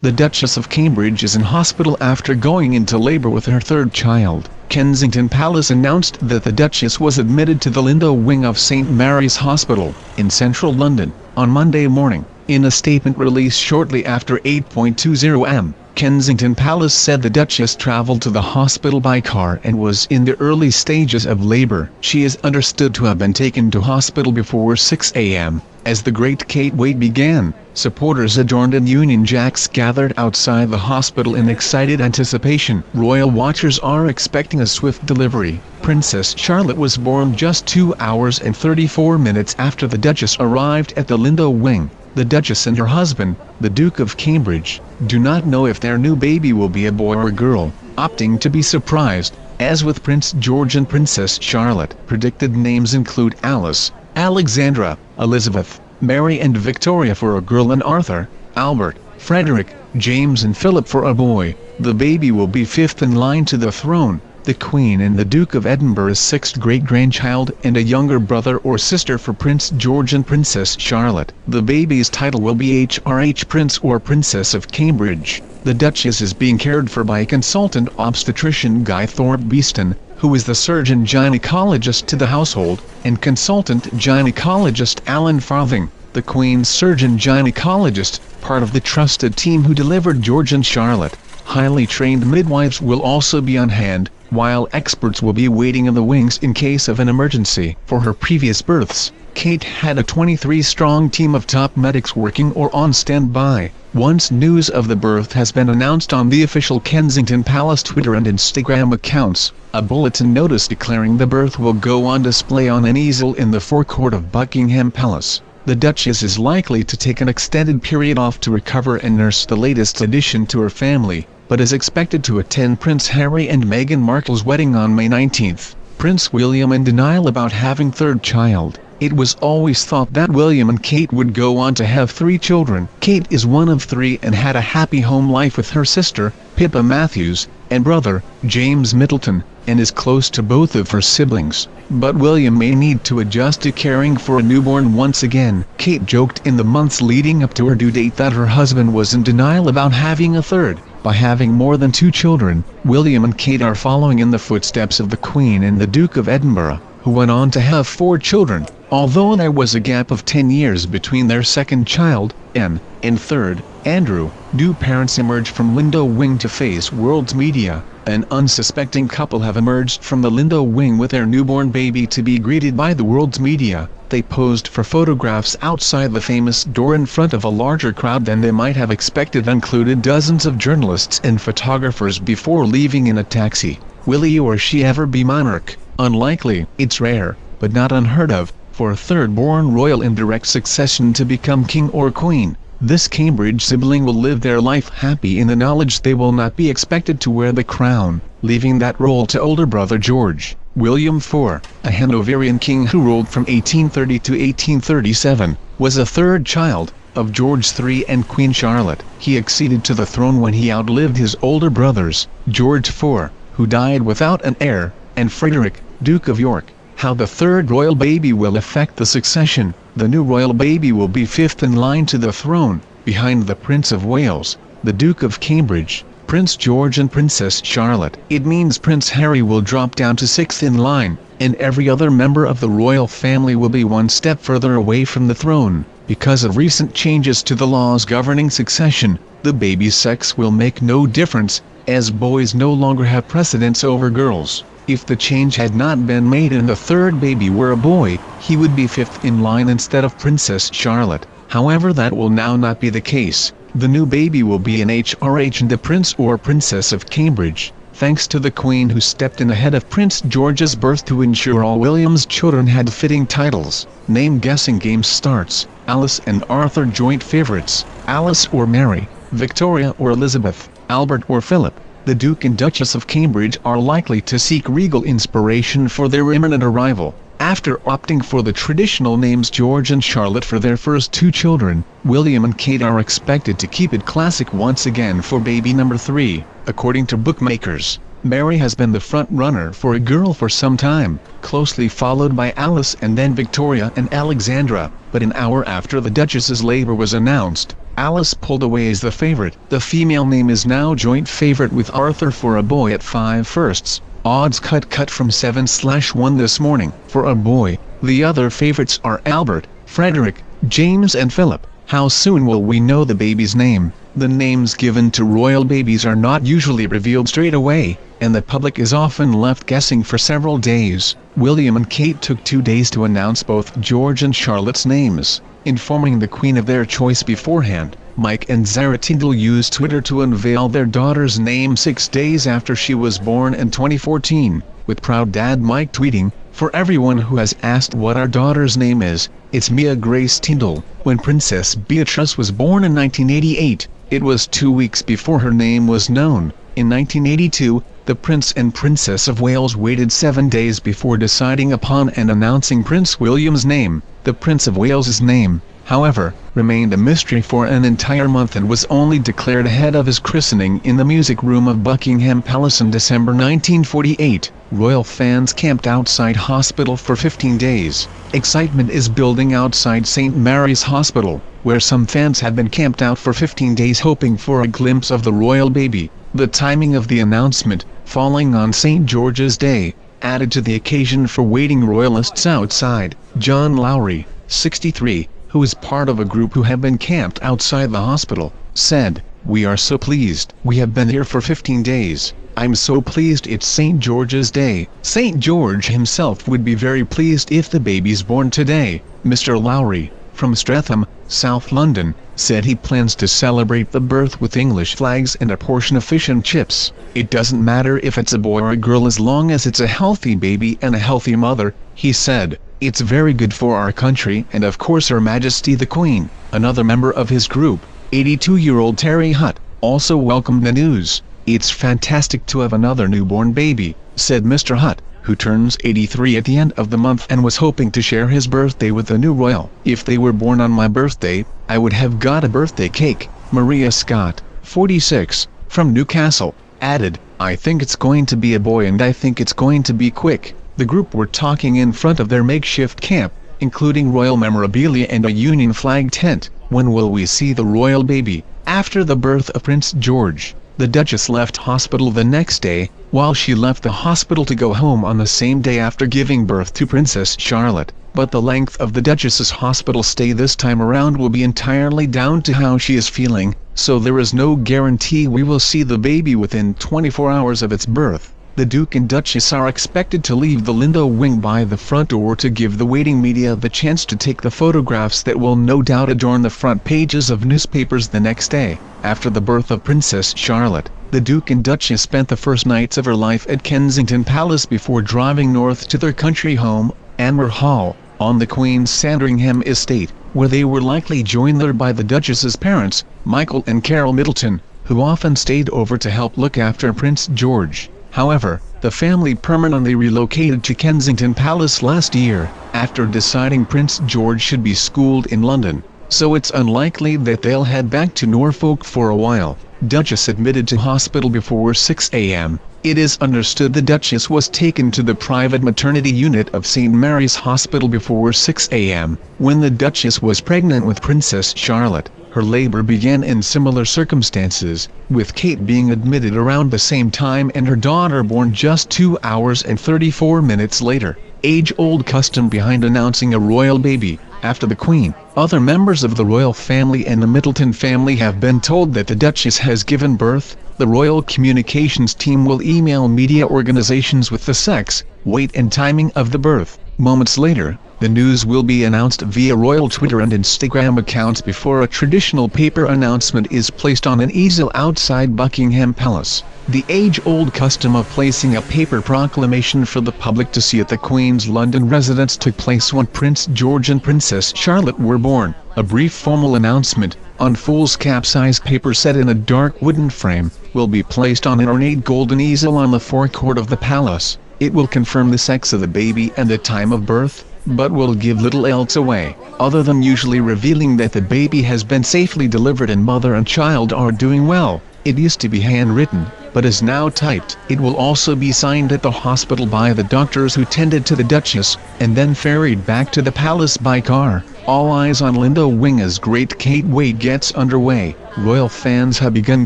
The Duchess of Cambridge is in hospital after going into labor with her third child. Kensington Palace announced that the Duchess was admitted to the Lindo wing of St Mary's Hospital, in central London, on Monday morning. In a statement released shortly after 8:20 am, Kensington Palace said the Duchess travelled to the hospital by car and was in the early stages of labor. She is understood to have been taken to hospital before 6 am. As the Great Kate Wait began, supporters adorned in Union Jacks gathered outside the hospital in excited anticipation. Royal watchers are expecting a swift delivery. Princess Charlotte was born just 2 hours and 34 minutes after the Duchess arrived at the Lindo wing. The Duchess and her husband, the Duke of Cambridge, do not know if their new baby will be a boy or a girl, opting to be surprised. As with Prince George and Princess Charlotte, predicted names include Alice, Alexandra, Elizabeth, Mary and Victoria for a girl, and Arthur, Albert, Frederick, James and Philip for a boy. The baby will be fifth in line to the throne. The Queen and the Duke of Edinburgh's sixth great-grandchild and a younger brother or sister for Prince George and Princess Charlotte. The baby's title will be HRH Prince or Princess of Cambridge. The Duchess is being cared for by consultant obstetrician Guy Thorpe Beeston, who is the surgeon gynecologist to the household, and consultant gynecologist Alan Farthing, the Queen's surgeon gynecologist, part of the trusted team who delivered George and Charlotte. Highly trained midwives will also be on hand, while experts will be waiting in the wings in case of an emergency. For her previous births, Kate had a 23-strong team of top medics working or on standby. Once news of the birth has been announced on the official Kensington Palace Twitter and Instagram accounts, a bulletin notice declaring the birth will go on display on an easel in the forecourt of Buckingham Palace. The Duchess is likely to take an extended period off to recover and nurse the latest addition to her family, but is expected to attend Prince Harry and Meghan Markle's wedding on May 19. Prince William in denial about having third child. It was always thought that William and Kate would go on to have 3 children. Kate is one of 3 and had a happy home life with her sister, Pippa Matthews, and brother, James Middleton, and is close to both of her siblings. But William may need to adjust to caring for a newborn once again. Kate joked in the months leading up to her due date that her husband was in denial about having a third. By having more than 2 children, William and Kate are following in the footsteps of the Queen and the Duke of Edinburgh, who went on to have 4 children. Although there was a gap of 10 years between their second child, Anne, and third, Andrew, new parents emerged from Lindo wing to face world's media. An unsuspecting couple have emerged from the Lindo wing with their newborn baby to be greeted by the world's media. They posed for photographs outside the famous door in front of a larger crowd than they might have expected, included dozens of journalists and photographers before leaving in a taxi. Will he or she ever be monarch? Unlikely. It's rare, but not unheard of, for a third-born royal in direct succession to become king or queen. This Cambridge sibling will live their life happy in the knowledge they will not be expected to wear the crown, leaving that role to older brother George. William IV, a Hanoverian king who ruled from 1830 to 1837, was a third child of George III and Queen Charlotte. He acceded to the throne when he outlived his older brothers, George IV, who died without an heir, and Frederick, Duke of York. How the third royal baby will affect the succession. The new royal baby will be fifth in line to the throne, behind the Prince of Wales, the Duke of Cambridge, Prince George and Princess Charlotte. It means Prince Harry will drop down to sixth in line, and every other member of the royal family will be one step further away from the throne. Because of recent changes to the laws governing succession, the baby's sex will make no difference, as boys no longer have precedence over girls. If the change had not been made and the third baby were a boy, he would be fifth in line instead of Princess Charlotte. However, that will now not be the case. The new baby will be an HRH and a Prince or Princess of Cambridge, thanks to the Queen who stepped in ahead of Prince George's birth to ensure all William's children had fitting titles. Name guessing game starts. Alice and Arthur joint favorites. Alice or Mary, Victoria or Elizabeth, Albert or Philip. The Duke and Duchess of Cambridge are likely to seek regal inspiration for their imminent arrival. After opting for the traditional names George and Charlotte for their first 2 children, William and Kate are expected to keep it classic once again for baby number 3. According to bookmakers, Mary has been the front-runner for a girl for some time, closely followed by Alice and then Victoria and Alexandra. But an hour after the Duchess's labor was announced, Alice pulled away as the favorite. The female name is now joint favorite with Arthur for a boy at 5 firsts. Odds cut from 7/1 this morning. For a boy, the other favorites are Albert, Frederick, James and Philip. How soon will we know the baby's name? The names given to royal babies are not usually revealed straight away, and the public is often left guessing for several days. William and Kate took 2 days to announce both George and Charlotte's names, informing the Queen of their choice beforehand. Mike and Zara Tindall used Twitter to unveil their daughter's name 6 days after she was born in 2014, with proud dad Mike tweeting, "For everyone who has asked what our daughter's name is, it's Mia Grace Tindall." When Princess Beatrice was born in 1988, it was 2 weeks before her name was known. In 1982, the Prince and Princess of Wales waited 7 days before deciding upon and announcing Prince William's name. The Prince of Wales's name, however, remained a mystery for an entire month and was only declared ahead of his christening in the music room of Buckingham Palace in December 1948. Royal fans camped outside hospital for 15 days. Excitement is building outside St. Mary's Hospital, where some fans have been camped out for 15 days hoping for a glimpse of the royal baby. The timing of the announcement, falling on St. George's Day, added to the occasion for waiting royalists outside. John Lowry, 63, who is part of a group who have been camped outside the hospital, said, "We are so pleased. We have been here for 15 days. I'm so pleased it's St. George's Day." St. George himself would be very pleased if the baby's born today. Mr. Lowry, from Streatham, South London, said he plans to celebrate the birth with English flags and a portion of fish and chips. "It doesn't matter if it's a boy or a girl as long as it's a healthy baby and a healthy mother," he said. "It's very good for our country and of course Her Majesty the Queen." Another member of his group, 82-year-old Terry Hutt, also welcomed the news. "It's fantastic to have another newborn baby," said Mr. Hutt, who turns 83 at the end of the month and was hoping to share his birthday with the new royal. "If they were born on my birthday, I would have got a birthday cake." Maria Scott, 46, from Newcastle, added, "I think it's going to be a boy and I think it's going to be quick." The group were talking in front of their makeshift camp, including royal memorabilia and a Union flag tent. "When will we see the royal baby?" After the birth of Prince George, the Duchess left hospital the next day, while she left the hospital to go home on the same day after giving birth to Princess Charlotte. But the length of the Duchess's hospital stay this time around will be entirely down to how she is feeling, so there is no guarantee we will see the baby within 24 hours of its birth. The Duke and Duchess are expected to leave the Lindo wing by the front door to give the waiting media the chance to take the photographs that will no doubt adorn the front pages of newspapers the next day. After the birth of Princess Charlotte, the Duke and Duchess spent the first nights of her life at Kensington Palace before driving north to their country home, Anmer Hall, on the Queen's Sandringham estate, where they were likely joined there by the Duchess's parents, Michael and Carol Middleton, who often stayed over to help look after Prince George. However, the family permanently relocated to Kensington Palace last year, after deciding Prince George should be schooled in London, so it's unlikely that they'll head back to Norfolk for a while. Duchess admitted to hospital before 6 a.m. It is understood the Duchess was taken to the private maternity unit of St. Mary's Hospital before 6 a.m. When the Duchess was pregnant with Princess Charlotte, her labor began in similar circumstances, with Kate being admitted around the same time and her daughter born just 2 hours and 34 minutes later. Age-old custom behind announcing a royal baby. After the Queen, other members of the royal family and the Middleton family have been told that the Duchess has given birth. The royal communications team will email media organizations with the sex, weight and timing of the birth. Moments later, the news will be announced via royal Twitter and Instagram accounts before a traditional paper announcement is placed on an easel outside Buckingham Palace. The age-old custom of placing a paper proclamation for the public to see at the Queen's London residence took place when Prince George and Princess Charlotte were born. A brief formal announcement, on foolscap-sized paper set in a dark wooden frame, will be placed on an ornate golden easel on the forecourt of the palace. It will confirm the sex of the baby and the time of birth, but will give little else away, other than usually revealing that the baby has been safely delivered and mother and child are doing well. It used to be handwritten, but is now typed. It will also be signed at the hospital by the doctors who tended to the Duchess, and then ferried back to the palace by car. All eyes on Lindo Wing as Great Kate Wait gets underway. Royal fans have begun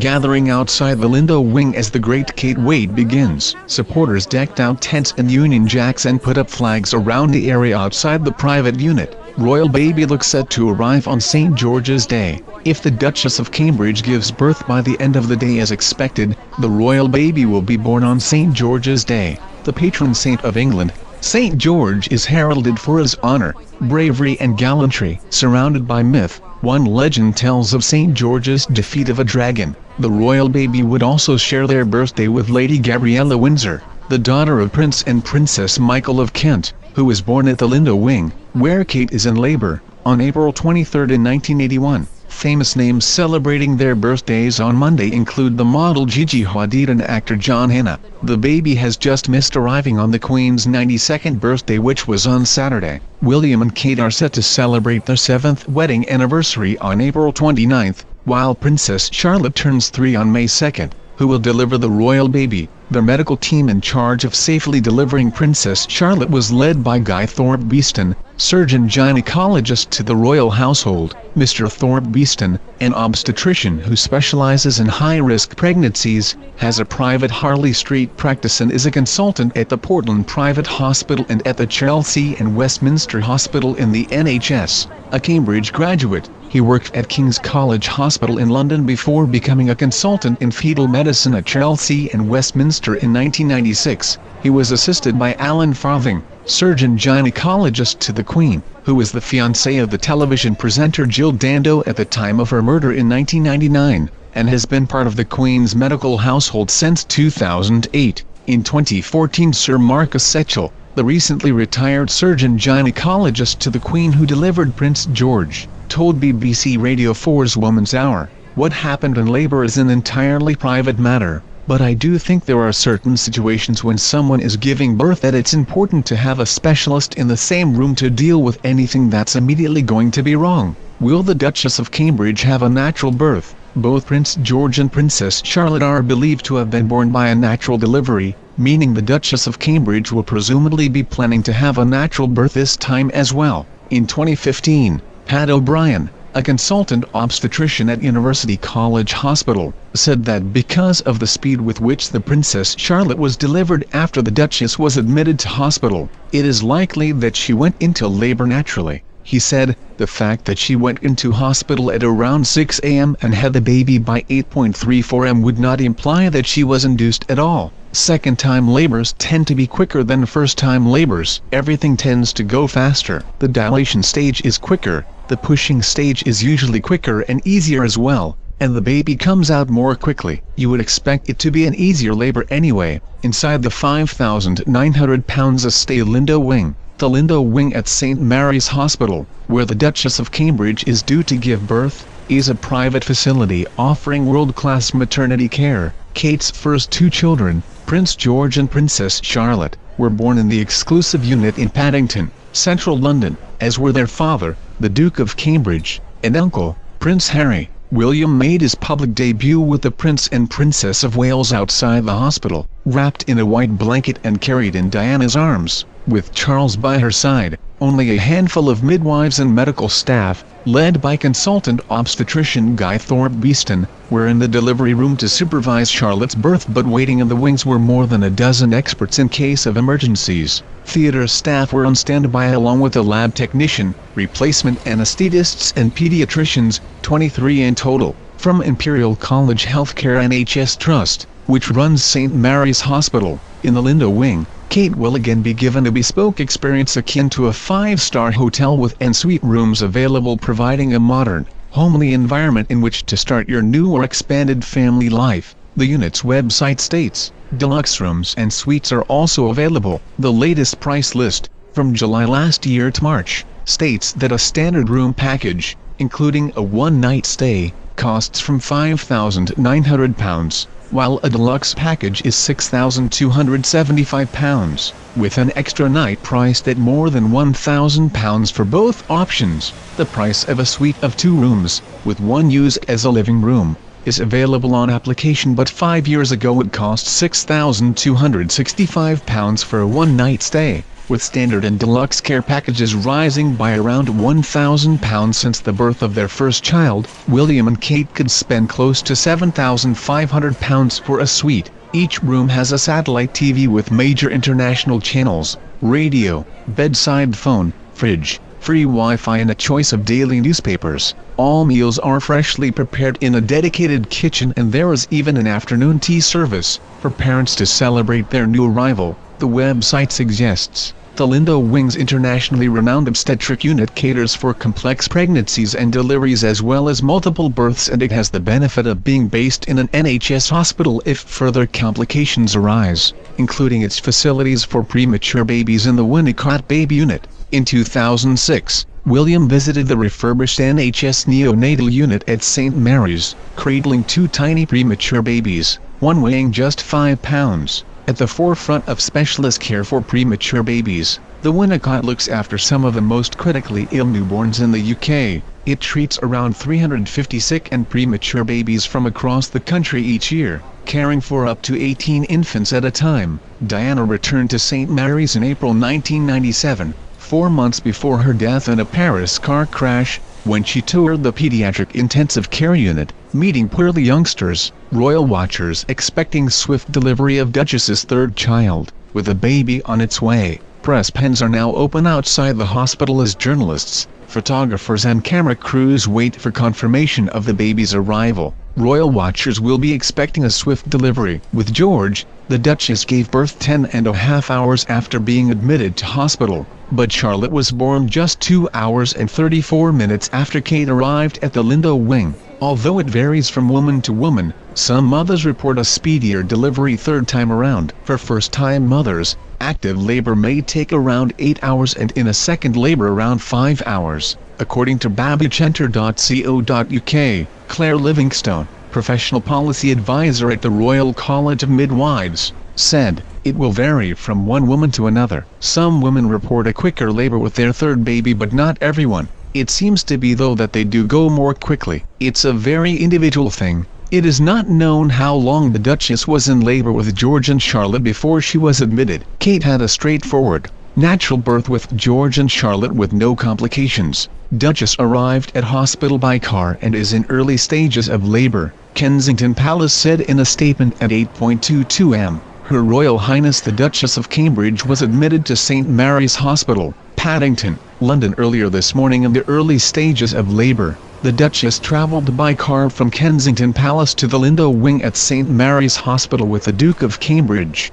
gathering outside the Lindo Wing as the Great Kate Wait begins. Supporters decked out tents and Union Jacks and put up flags around the area outside the private unit. Royal baby looks set to arrive on St. George's Day. If the Duchess of Cambridge gives birth by the end of the day as expected, the royal baby will be born on St. George's Day. The patron saint of England, St. George is heralded for his honor, bravery and gallantry. Surrounded by myth, one legend tells of St. George's defeat of a dragon. The royal baby would also share their birthday with Lady Gabriella Windsor, the daughter of Prince and Princess Michael of Kent, who was born at the Lindo Wing, where Kate is in labor, on April 23 in 1981. Famous names celebrating their birthdays on Monday include the model Gigi Hadid and actor John Hannah. The baby has just missed arriving on the Queen's 92nd birthday, which was on Saturday. William and Kate are set to celebrate their 7th wedding anniversary on April 29, while Princess Charlotte turns 3 on May 2, who will deliver the royal baby. The medical team in charge of safely delivering Princess Charlotte was led by Guy Thorpe Beeston, surgeon gynecologist to the royal household. Mr. Thorpe Beeston, an obstetrician who specializes in high-risk pregnancies, has a private Harley Street practice and is a consultant at the Portland Private Hospital and at the Chelsea and Westminster Hospital in the NHS. A Cambridge graduate, he worked at King's College Hospital in London before becoming a consultant in fetal medicine at Chelsea and Westminster in 1996. He was assisted by Alan Farthing, surgeon gynecologist to the Queen, who was the fiancé of the television presenter Jill Dando at the time of her murder in 1999, and has been part of the Queen's medical household since 2008. In 2014, Sir Marcus Setchell, the recently retired surgeon gynecologist to the Queen who delivered Prince George, told BBC Radio 4's Woman's Hour, "What happened in labour is an entirely private matter, but I do think there are certain situations when someone is giving birth that it's important to have a specialist in the same room to deal with anything that's immediately going to be wrong." Will the Duchess of Cambridge have a natural birth? Both Prince George and Princess Charlotte are believed to have been born by a natural delivery, meaning the Duchess of Cambridge will presumably be planning to have a natural birth this time as well. In 2015, Pat O'Brien, a consultant obstetrician at University College Hospital, said that because of the speed with which the Princess Charlotte was delivered after the Duchess was admitted to hospital, it is likely that she went into labor naturally. He said, "The fact that she went into hospital at around 6 a.m. and had the baby by 8:34 am would not imply that she was induced at all. Second-time labors tend to be quicker than first-time labors. Everything tends to go faster. The dilation stage is quicker, the pushing stage is usually quicker and easier as well, and the baby comes out more quickly. You would expect it to be an easier labor anyway." Inside the 5,900 pounds a stay Lindo Wing, the Lindo Wing at St. Mary's Hospital, where the Duchess of Cambridge is due to give birth, is a private facility offering world-class maternity care. Kate's first 2 children, Prince George and Princess Charlotte, were born in the exclusive unit in Paddington, central London, as were their father, the Duke of Cambridge, and uncle, Prince Harry. William made his public debut with the Prince and Princess of Wales outside the hospital, wrapped in a white blanket and carried in Diana's arms, with Charles by her side. Only a handful of midwives and medical staff, led by consultant obstetrician Guy Thorpe Beeston, were in the delivery room to supervise Charlotte's birth, but waiting in the wings were more than a dozen experts in case of emergencies. Theatre staff were on standby along with a lab technician, replacement anesthetists and pediatricians, 23 in total, from Imperial College Healthcare NHS Trust, which runs St. Mary's Hospital. In the Lindo Wing, Kate will again be given a bespoke experience akin to a 5-star hotel with en-suite rooms available, providing a modern, homely environment in which to start your new or expanded family life. The unit's website states, deluxe rooms and suites are also available. The latest price list, from July last year to March, states that a standard room package, including a one-night stay, costs from £5,900, while a deluxe package is £6,275, with an extra night priced at more than £1,000 for both options. The price of a suite of 2 rooms, with one used as a living room, is available on application, but 5 years ago it cost £6,265 for a one-night stay, with standard and deluxe care packages rising by around £1,000 since the birth of their first child. William and Kate could spend close to £7,500 for a suite. Each room has a satellite TV with major international channels, radio, bedside phone, fridge, free Wi-Fi and a choice of daily newspapers. All meals are freshly prepared in a dedicated kitchen, and there is even an afternoon tea service for parents to celebrate their new arrival. The website suggests the Lindo Wing's internationally renowned obstetric unit caters for complex pregnancies and deliveries as well as multiple births, and it has the benefit of being based in an NHS hospital if further complications arise, including its facilities for premature babies in the Winnicott Baby Unit. In 2006, William visited the refurbished NHS neonatal unit at St Mary's, cradling two tiny premature babies, one weighing just 5 pounds. At the forefront of specialist care for premature babies, the Winnicott looks after some of the most critically ill newborns in the UK. It treats around 350 sick and premature babies from across the country each year, caring for up to 18 infants at a time. Diana returned to St Mary's in April 1997, 4 months before her death in a Paris car crash, when she toured the pediatric intensive care unit, meeting poorly youngsters, royal watchers expecting swift delivery of Duchess's third child. With a baby on its way, press pens are now open outside the hospital as journalists, photographers and camera crews wait for confirmation of the baby's arrival. Royal watchers will be expecting a swift delivery. With George, the Duchess gave birth 10.5 hours after being admitted to hospital, but Charlotte was born just 2 hours and 34 minutes after Kate arrived at the Lindo Wing. Although it varies from woman to woman, some mothers report a speedier delivery third time around. For first-time mothers, active labor may take around 8 hours and in a second labor around 5 hours, according to babycenter.co.uk. Claire Livingstone, professional policy advisor at the Royal College of Midwives, said, "It will vary from one woman to another. Some women report a quicker labor with their third baby, but not everyone. It seems to be though that they do go more quickly. It's a very individual thing." It is not known how long the Duchess was in labor with George and Charlotte before she was admitted. Kate had a straightforward, natural birth with George and Charlotte with no complications. Duchess arrived at hospital by car and is in early stages of labor, Kensington Palace said in a statement at 8:22 am. Her Royal Highness the Duchess of Cambridge was admitted to St Mary's Hospital, Paddington, London earlier this morning in the early stages of labor. The Duchess travelled by car from Kensington Palace to the Lindo Wing at St Mary's Hospital with the Duke of Cambridge.